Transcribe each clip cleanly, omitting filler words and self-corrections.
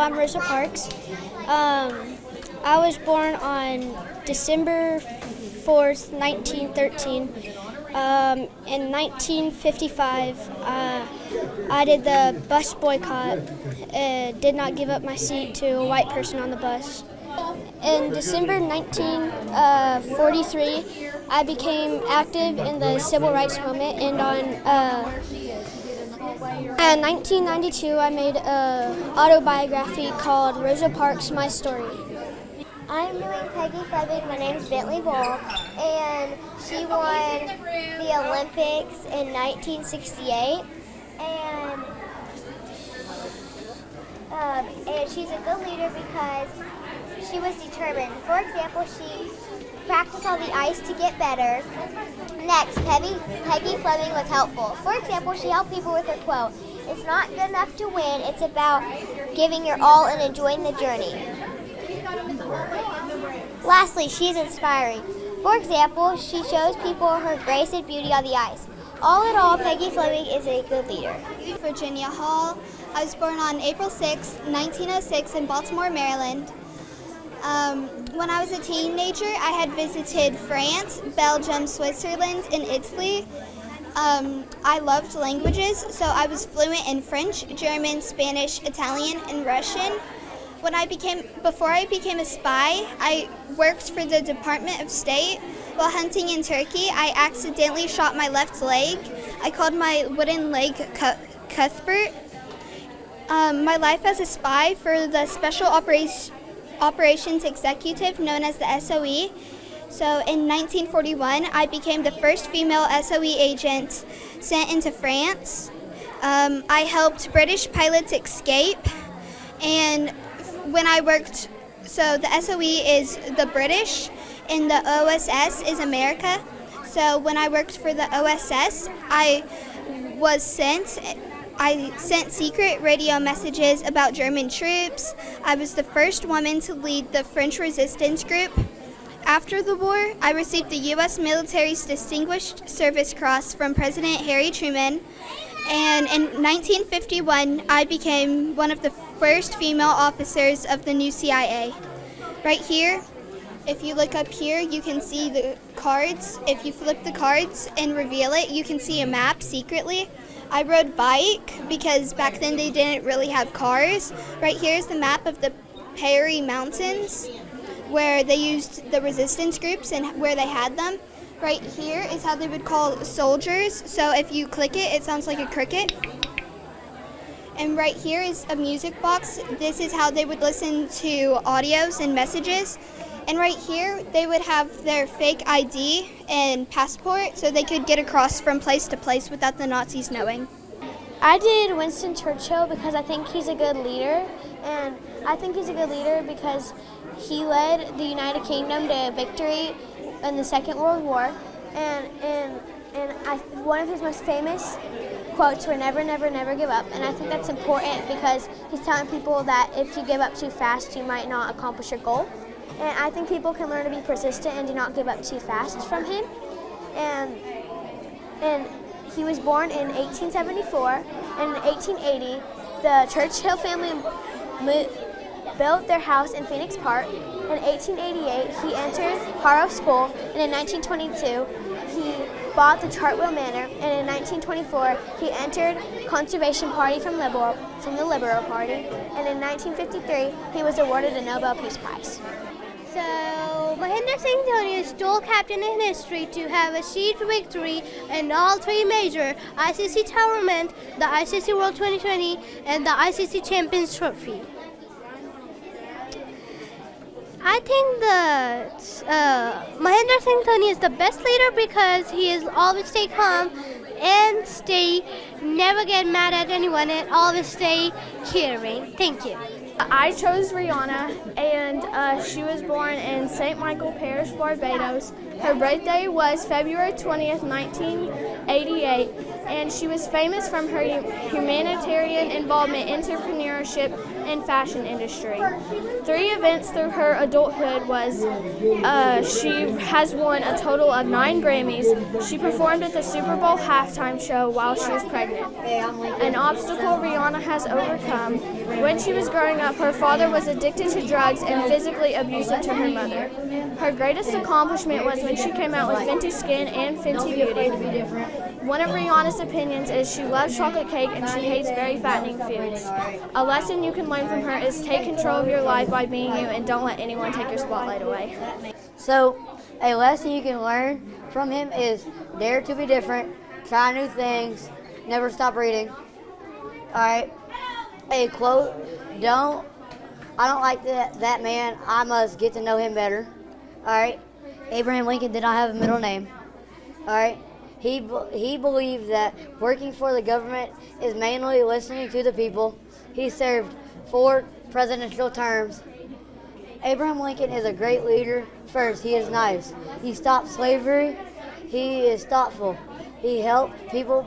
I'm Rosa Parks. I was born on December 4th, 1913. In 1955, I did the bus boycott, did not give up my seat to a white person on the bus. In December 1943, I became active in the civil rights movement, and in 1992, I made an autobiography called Rosa Parks, My Story. I'm doing Peggy Fleming. My name's Bentley Ball, and she won the Olympics in 1968, and she's a good leader because she was determined. For example, she practiced on the ice to get better. Next, Peggy Fleming was helpful. For example, she helped people with her quote, "It's not good enough to win, it's about giving your all and enjoying the journey." Lastly, she's inspiring. For example, she shows people her grace and beauty on the ice. All in all, Peggy Fleming is a good leader. Virginia Hall. I was born on April 6, 1906 in Baltimore, Maryland. When I was a teenager, I had visited France, Belgium, Switzerland, and Italy. I loved languages, so I was fluent in French, German, Spanish, Italian, and Russian. Before I became a spy, I worked for the Department of State. While hunting in Turkey, I accidentally shot my left leg. I called my wooden leg Cuthbert. My life as a spy for the Special Operations Executive, known as the SOE. So in 1941, I became the first female SOE agent sent into France. I helped British pilots escape, and when I worked, so the SOE is the British and the OSS is America. So when I worked for the OSS, I sent secret radio messages about German troops. I was the first woman to lead the French resistance group. After the war, I received the U.S. military's Distinguished Service Cross from President Harry Truman. And in 1951, I became one of the first female officers of the new CIA. Right here, if you look up here, you can see the cards. If you flip the cards and reveal it, you can see a map secretly. I rode bike because back then they didn't really have cars. Right here is the map of the Perry Mountains, where they used the resistance groups and where they had them. Right here is how they would call soldiers. So if you click it, it sounds like a cricket. And right here is a music box. This is how they would listen to audios and messages. And right here, they would have their fake ID and passport so they could get across from place to place without the Nazis knowing. I did Winston Churchill because I think he's a good leader, and I think he's a good leader because he led the United Kingdom to victory in the Second World War, and one of his most famous quotes were "never, never, never give up," and I think that's important because he's telling people that if you give up too fast, you might not accomplish your goal. And I think people can learn to be persistent and do not give up too fast from him. And he was born in 1874, and in 1880, the Churchill family built their house in Phoenix Park. In 1888, he entered Harrow School, and in 1922, he bought the Chartwell Manor, and in 1924, he entered Conservation Party from the Liberal Party, and in 1953, he was awarded a Nobel Peace Prize. So, Mahendra Singh Dhoni is dual captain in history to have achieved victory in all three major ICC tournaments, the ICC World 2020 and the ICC Champions Trophy. I think that Mahendra Singh Dhoni is the best leader because he is always stay calm and never get mad at anyone and always stay caring. Thank you. I chose Rihanna, and she was born in St. Michael Parish, Barbados. Her birthday was February 20th, 1988. and she was famous from her humanitarian involvement, entrepreneurship, and fashion industry. 3 events through her adulthood was she has won a total of 9 Grammys. She performed at the Super Bowl halftime show while she was pregnant. An obstacle Rihanna has overcome. When she was growing up, her father was addicted to drugs and physically abusive to her mother. Her greatest accomplishment was when she came out with Fenty Skin and Fenty Beauty. One of Rihanna's opinions is she loves chocolate cake and she hates very fattening foods. A lesson you can learn from her is take control of your life by being you and don't let anyone take your spotlight away. So a lesson you can learn from him is dare to be different, try new things, never stop reading. Alright, a quote, I don't like that man, I must get to know him better. Alright, Abraham Lincoln did not have a middle name. Alright, he believed that working for the government is mainly listening to the people. He served 4 presidential terms. Abraham Lincoln is a great leader. First, he is nice. He stopped slavery. He is thoughtful. He helped people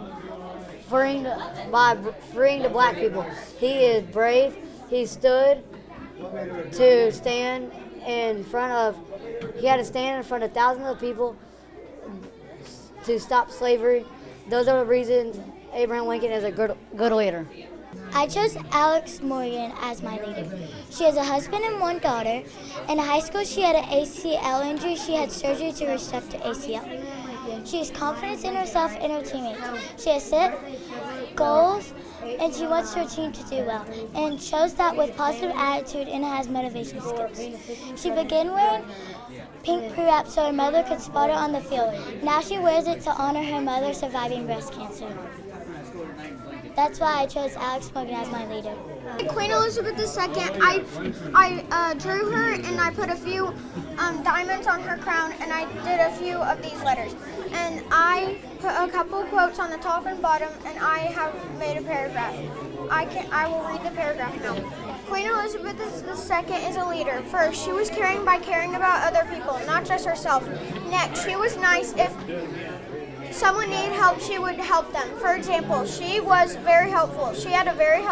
by freeing the black people. He is brave. He stood to stand in front of, he had to stand in front of thousands of people to stop slavery. Those are the reasons Abraham Lincoln is a good leader. I chose Alex Morgan as my leader. She has a husband and 1 daughter. In high school, she had an ACL injury. She had surgery to restore the ACL. She has confidence in herself and her teammates. She has set goals, and she wants her team to do well, and shows that with positive attitude and has motivation skills. She began wearing pink pre-wrap so her mother could spot her on the field. Now she wears it to honor her mother surviving breast cancer. That's why I chose Alex Morgan as my leader. Queen Elizabeth II, I drew her and I put a few diamonds on her crown and I did a few of these letters. And I put a couple quotes on the top and bottom and I have made a paragraph. I will read the paragraph now. Queen Elizabeth II is a leader. First, she was caring by caring about other people, not just herself. Next, she was nice. If someone needed help, she would help them. For example, she was very helpful. She had very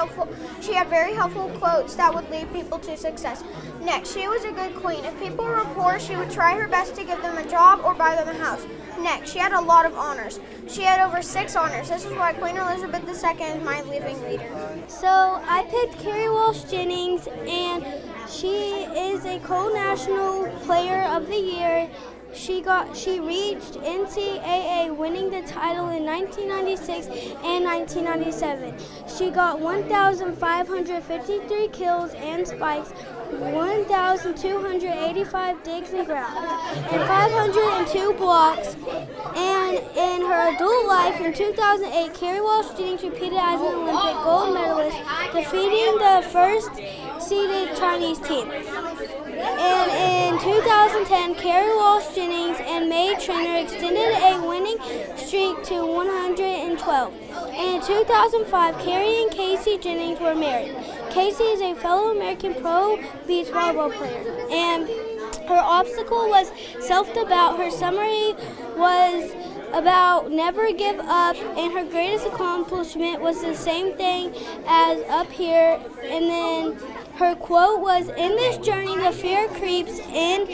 helpful quotes that would lead people to success. Next, she was a good queen. If people were poor, she would try her best to give them a job or buy them a house. Next, she had a lot of honors. She had over 6 honors. This is why Queen Elizabeth II is my living leader. So I picked Carrie Walsh Jennings, and she is a co-national player of the year. She reached NCAA, winning the title in 1996 and 1997. She got 1,553 kills and spikes, 1,285 digs and grounds, and 502 blocks. And in her adult life, in 2008, Carrie Walsh Jennings repeated as an Olympic gold medalist, defeating the first-seeded Chinese team. And in 2010, Carrie Walsh Jennings and Mae Trainor extended a winning streak to 112. And in 2005, Carrie and Casey Jennings were married. Casey is a fellow American pro beach volleyball player, and her obstacle was self-doubt. Her summary was about never give up, and her greatest accomplishment was the same thing as up here. And then her quote was, "In this journey, the fear creeps in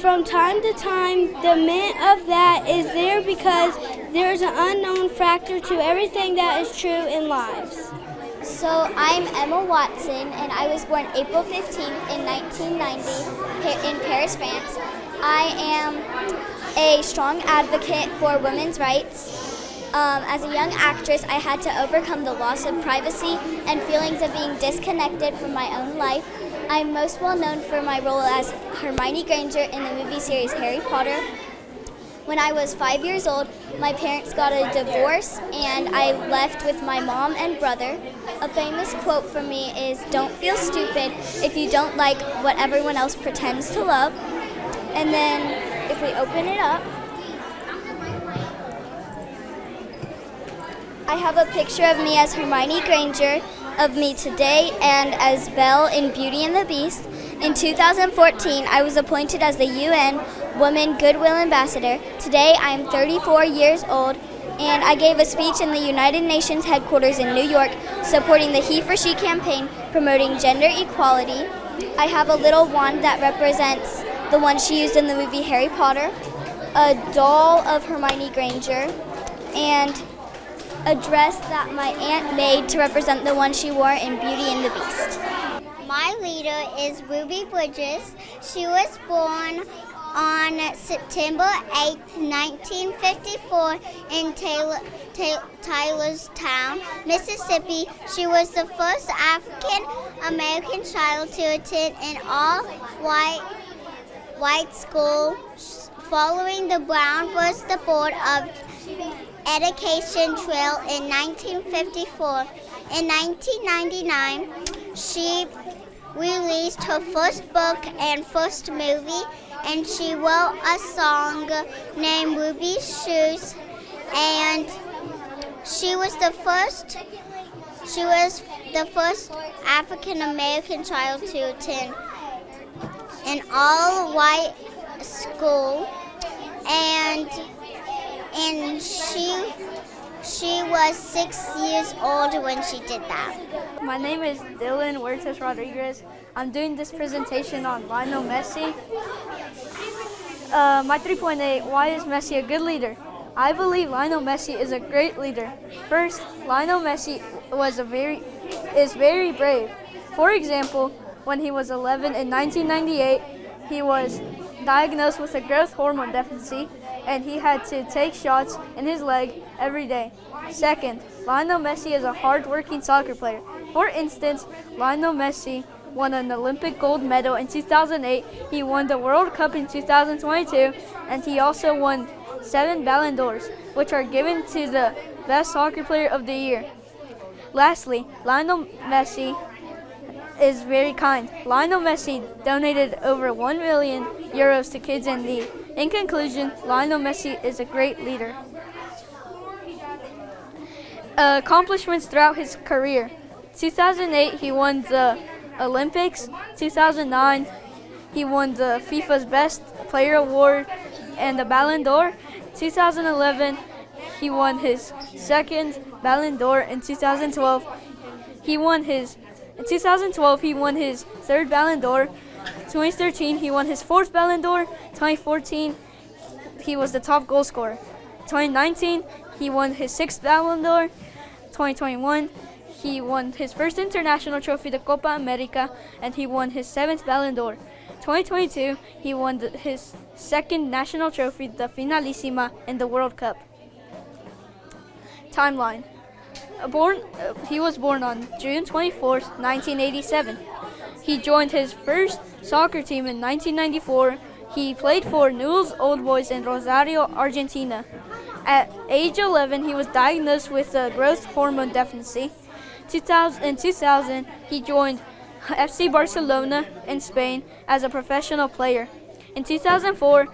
from time to time. The mint of that is there because there is an unknown factor to everything that is true in lives." So I'm Emma Watson, and I was born April 15th in 1990 in Paris, France. I am a strong advocate for women's rights. As a young actress, I had to overcome the loss of privacy and feelings of being disconnected from my own life. I'm most well known for my role as Hermione Granger in the movie series Harry Potter. When I was 5 years old, my parents got a divorce and I left with my mom and brother. A famous quote from me is, "Don't feel stupid if you don't like what everyone else pretends to love." And then if we open it up, I have a picture of me as Hermione Granger, of me today, and as Belle in Beauty and the Beast. In 2014, I was appointed as the UN Women Goodwill Ambassador. Today, I am 34 years old, and I gave a speech in the United Nations headquarters in New York supporting the He for She campaign promoting gender equality. I have a little wand that represents the one she used in the movie Harry Potter, a doll of Hermione Granger, and a dress that my aunt made to represent the one she wore in Beauty and the Beast. My leader is Ruby Bridges. She was born on September 8, 1954 in Tylerstown, Mississippi. She was the first African-American child to attend an all-white school following the Brown versus the Board of Education trial in 1954. In 1999, she released her first book and first movie, and she wrote a song named Ruby's Shoes, and she was the first African American child to attend an all-white school, and she was 6 years old when she did that. My name is Dylan Huertas Rodriguez. I'm doing this presentation on Lionel Messi. My 3.8, why is Messi a good leader? I believe Lionel Messi is a great leader. First, Lionel Messi is very brave. For example, when he was 11 in 1998, he was diagnosed with a growth hormone deficiency, and he had to take shots in his leg every day. Second, Lionel Messi is a hard-working soccer player. For instance, Lionel Messi won an Olympic gold medal in 2008, he won the World Cup in 2022, and he also won 7 Ballon d'Ors, which are given to the best soccer player of the year. Lastly, Lionel Messi is very kind. Lionel Messi donated over 1 million euros to kids in need. In conclusion, Lionel Messi is a great leader. Accomplishments throughout his career. 2008, he won the Olympics. 2009, he won the FIFA's Best Player Award and the Ballon d'Or. 2011, he won his second Ballon d'Or. In 2012, he won his third Ballon d'Or. 2013, he won his fourth Ballon d'Or. 2014, he was the top goal scorer. 2019, he won his sixth Ballon d'Or. 2021, he won his first international trophy, the Copa America, and he won his seventh Ballon d'Or. 2022, he won his second national trophy, the Finalissima, in the World Cup. Timeline. He was born on June 24, 1987. He joined his first soccer team in 1994. He played for Newell's Old Boys in Rosario, Argentina. At age 11, he was diagnosed with a growth hormone deficiency. In 2000, he joined FC Barcelona in Spain as a professional player. In 2004,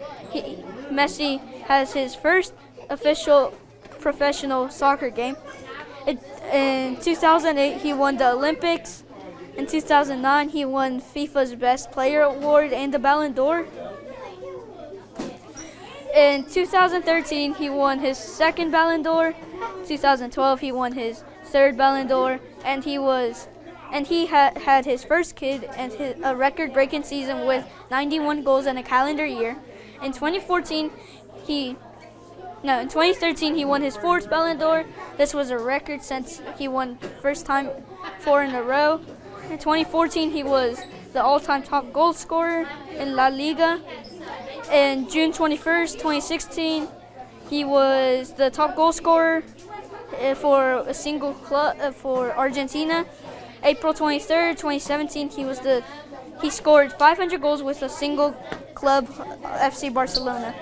Messi has his first official professional soccer game. In 2008, he won the Olympics. In 2009, he won FIFA's Best Player Award and the Ballon d'Or. In 2013, he won his second Ballon d'Or. 2012, he won his third Ballon d'Or, and he had his first kid and a record-breaking season with 91 goals in a calendar year. In 2013, he won his fourth Ballon d'Or. This was a record since he won first time 4 in a row. In 2014, he was the all-time top goal scorer in La Liga. In June 21st, 2016, he was the top goal scorer for a single club for Argentina. April 23rd, 2017, he scored 500 goals with a single club, FC Barcelona.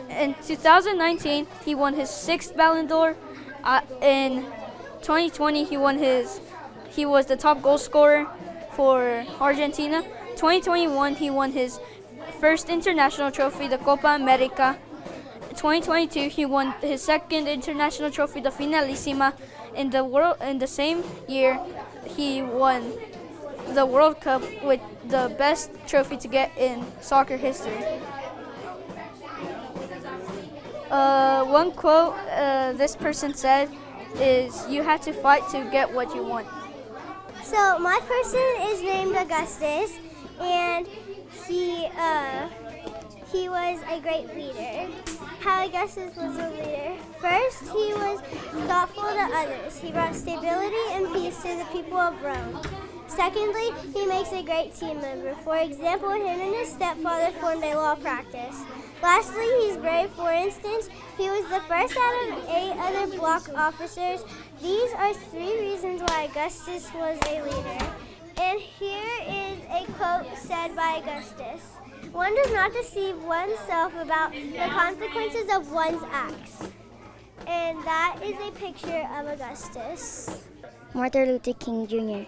In 2019, he won his sixth Ballon d'Or. In 2020, he was the top goal scorer for Argentina. 2021, he won his first international trophy, the Copa America. 2022, he won his second international trophy, the Finalissima. In the same year, he won the World Cup, with the best trophy to get in soccer history. One quote this person said is, "You have to fight to get what you want." So my person is named Augustus, and he was a great leader. How Augustus was a leader. First, he was thoughtful to others. He brought stability and peace to the people of Rome. Secondly, he makes a great team member. For example, him and his stepfather formed a law practice. Lastly, he's brave. For instance, he was the first out of 8 other block officers. These are 3 reasons why Augustus was a leader. And here is a quote said by Augustus. One does not deceive oneself about the consequences of one's acts. And that is a picture of Augustus. Martin Luther King Jr.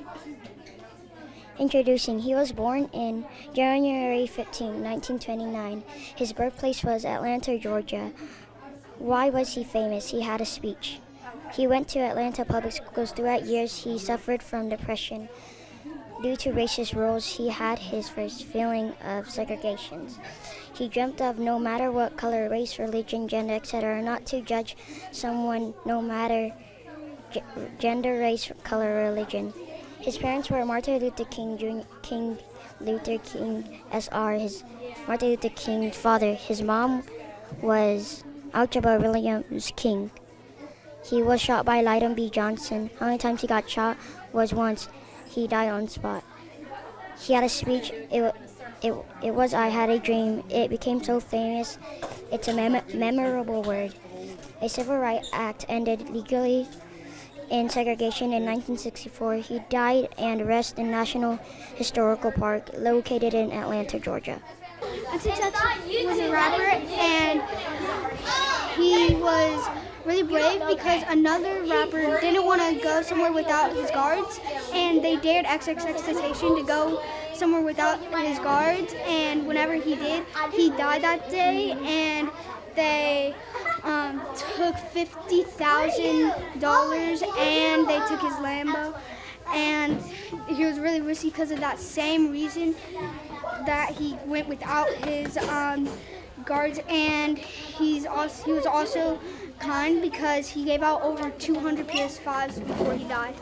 Introducing, he was born in January 15, 1929. His birthplace was Atlanta, Georgia. Why was he famous? He had a speech. He went to Atlanta public schools. Throughout years, he suffered from depression. Due to racist rules, he had his first feeling of segregation. He dreamt of, no matter what color, race, religion, gender, etc., not to judge someone no matter gender, race, color, or religion. His parents were Martin Luther King Jr., King Luther King Sr., Martin Luther King's father. His mom was Archibald Williams King. He was shot by Lyndon B. Johnson. How many times he got shot was once. He died on spot. He had a speech. It was "I had a dream." It became so famous. It's a memorable word. A civil rights act ended legally in segregation in 1964. He died and rests in National Historical Park, located in Atlanta, Georgia. HCEC was a rapper, and he was really brave because another rapper didn't want to go somewhere without his guards, and they dared XXXTentacion to go somewhere without his guards, and whenever he did, he died that day, and they took $50,000 and they took his Lambo, and he was really risky because of that same reason that he went without his guards, and he was also kind because he gave out over 200 PS5s before he died.